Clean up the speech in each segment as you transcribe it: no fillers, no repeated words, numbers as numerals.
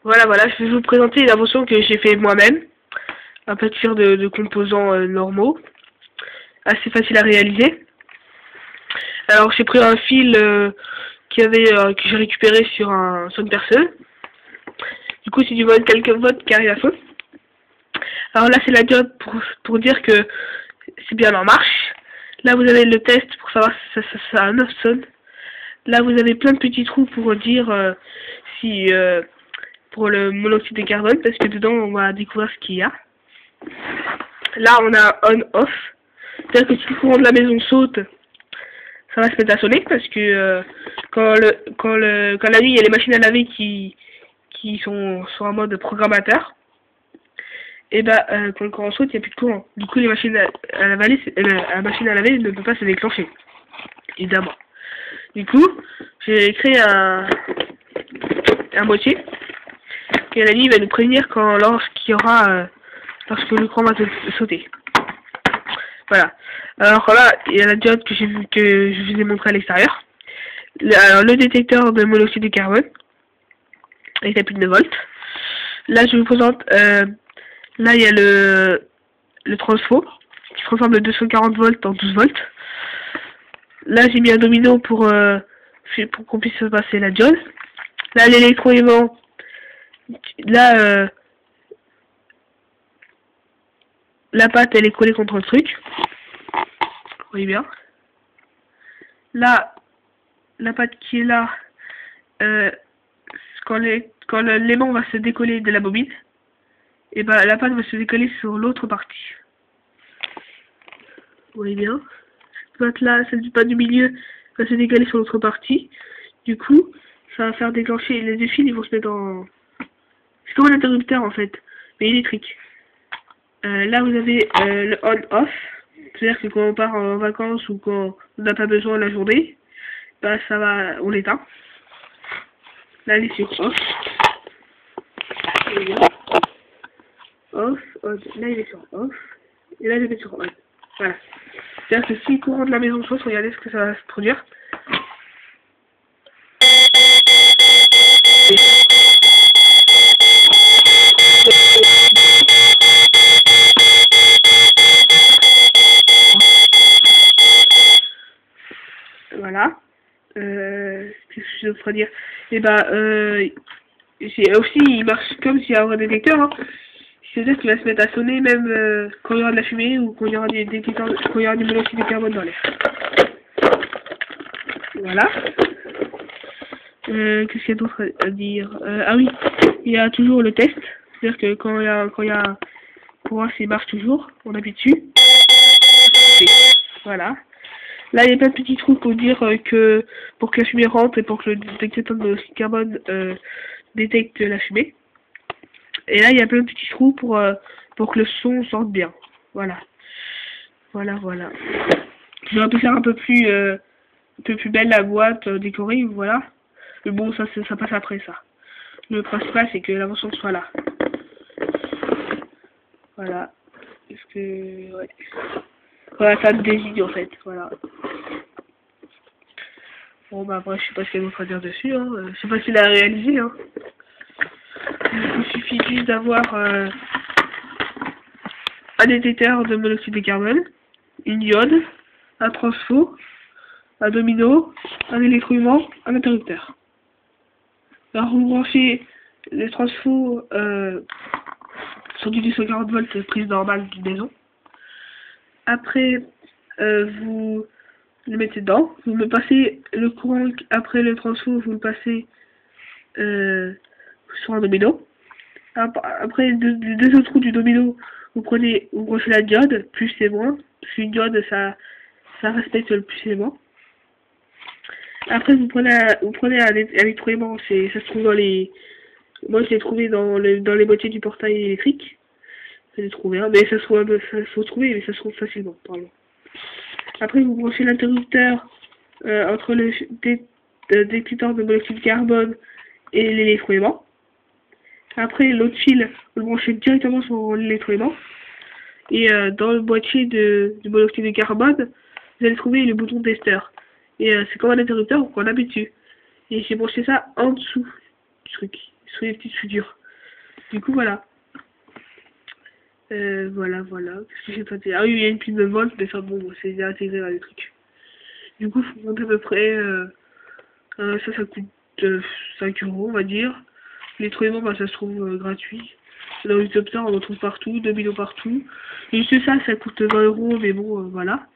Voilà, voilà, je vais vous présenter une invention que j'ai fait moi-même, à partir de composants normaux, assez facile à réaliser. Alors j'ai pris un fil que j'ai récupéré sur une personne. Du coup c'est du mode quelques volts qui arrive à fond. Alors là c'est la diode pour dire que c'est bien en marche. Là vous avez le test pour savoir si ça a 9 sonne. Là vous avez plein de petits trous pour dire si pour le monoxyde de carbone, parce que dedans on va découvrir ce qu'il y a. Là on a on-off, c'est-à-dire que si le courant de la maison saute, ça va se mettre à sonner, parce que quand la nuit il y a les machines à laver qui sont en mode programmateur, et bah quand le courant saute il n'y a plus de courant. Du coup les machines la machine à laver ne peut pas se déclencher, évidemment. Du coup j'ai créé un boîtier et la nuit va nous prévenir lorsque le courant va sauter. Voilà. Alors là, il y a la diode que je vous ai montré à l'extérieur. Alors le détecteur de monoxyde de carbone avec la pile de volts. Là, je vous présente. Là, il y a le transfo qui transforme le 240 volts en 12 volts. Là, j'ai mis un domino pour qu'on puisse se passer la diode. Là, l'électroaimant. Là, la pâte, elle est collée contre le truc. Vous voyez bien. Là, la pâte qui est là, quand l'aimant va se décoller de la bobine, et ben la pâte va se décoller sur l'autre partie. Vous voyez bien. Cette pâte là, celle du pâte du milieu, va se décoller sur l'autre partie. Du coup, ça va faire déclencher les deux fils, ils vont se mettre en... C'est comme un interrupteur en fait, mais électrique. Là vous avez le on-off, c'est-à-dire que quand on part en vacances ou quand on n'a pas besoin la journée, bah ça va, on l'éteint. Là il est sur off. Off, on. Là il est sur off. Et là je vais sur on. Voilà. C'est-à-dire que si le courant de la maison saute, regardez ce que ça va se produire. Voilà. Qu'est-ce que je pourrais dire? Et bah, aussi, il marche comme s'il y a un détecteur. Hein. C'est-à-dire qu'il va se mettre à sonner même quand il y aura de la fumée ou quand il y aura des détecteurs, quand il y aura du monoxyde de carbone dans l'air. Voilà. Qu'est-ce qu'il y a d'autre à dire? Ah oui, il y a toujours le test. C'est-à-dire que quand il y a pour voir s'il marche toujours, on appuie dessus. Voilà. Là, il y a plein de petits trous pour dire que pour que la fumée rentre et pour que le détecteur de monoxyde de carbone détecte la fumée. Et là, il y a plein de petits trous pour que le son sorte bien. Voilà. Voilà, voilà. J'aurais pu faire un peu plus belle la boîte décorée, voilà. Mais bon, ça passe après ça. Le principal, c'est que l'invention soit là. Voilà. Est-ce que... Ouais. Voilà, ça me désigne en fait, voilà. Bon bah après je sais pas ce qu'il y a d'autre à dire dessus, hein. C'est facile à réaliser, hein. Il suffit juste d'avoir un détecteur de monoxyde de carbone, une diode, un transfo, un domino, un électroaimant, un interrupteur. Alors vous branchez les transfos sur du 240 volts prise normale d'une maison. Après, vous le mettez dedans, vous me passez le courant après le transfo, vous le passez sur un domino. Après, les deux autres trous du domino, vous branchez la diode, plus et moins, parce qu'une diode, ça respecte le plus et moins. Après, vous prenez un électroaimant, ça se trouve dans les... Moi, je l'ai trouvé dans les boîtiers du portail électrique. Je l'ai trouvé, hein, mais ça se trouve facilement, pardon. Après, vous branchez l'interrupteur entre le détecteur de monoxyde de carbone et l'électroaimant. Après, l'autre fil, vous le branchez directement sur l'électroaimant. Et dans le boîtier du monoxyde de carbone, vous allez trouver le bouton testeur. Et c'est comme un interrupteur qu'on appuie dessus. Et j'ai branché ça en dessous du truc, sur les petites soudures. Du coup, voilà. Voilà. Qu'est-ce que j'ai pas dit? Ah oui, il y a une pile de volt, mais ça, bon, c'est déjà intégré dans les trucs. Du coup, faut compter à peu près, ça coûte 5 euros, on va dire. L'électroaimant, bah, ça se trouve gratuit. Dans les top on en trouve partout, 2 millions partout. Et c'est ça coûte 20 euros, mais bon, voilà.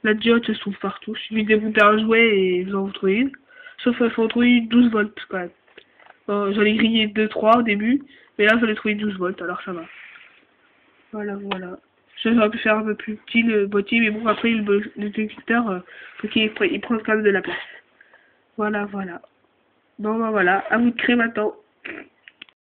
La diode se trouve partout. Il suffit de démonter un jouet et vous en trouvez une. Sauf qu'il faut en trouver 12 volts quand même. Bon, j'en ai grillé 2-3 au début, mais là j'en ai trouvé 12 volts, alors ça va. Voilà. J'aurais pu faire un peu plus petit le boîtier, mais bon, après le détecteur, il prend quand même de la place. Voilà. Bon, bah voilà, à vous de créer maintenant.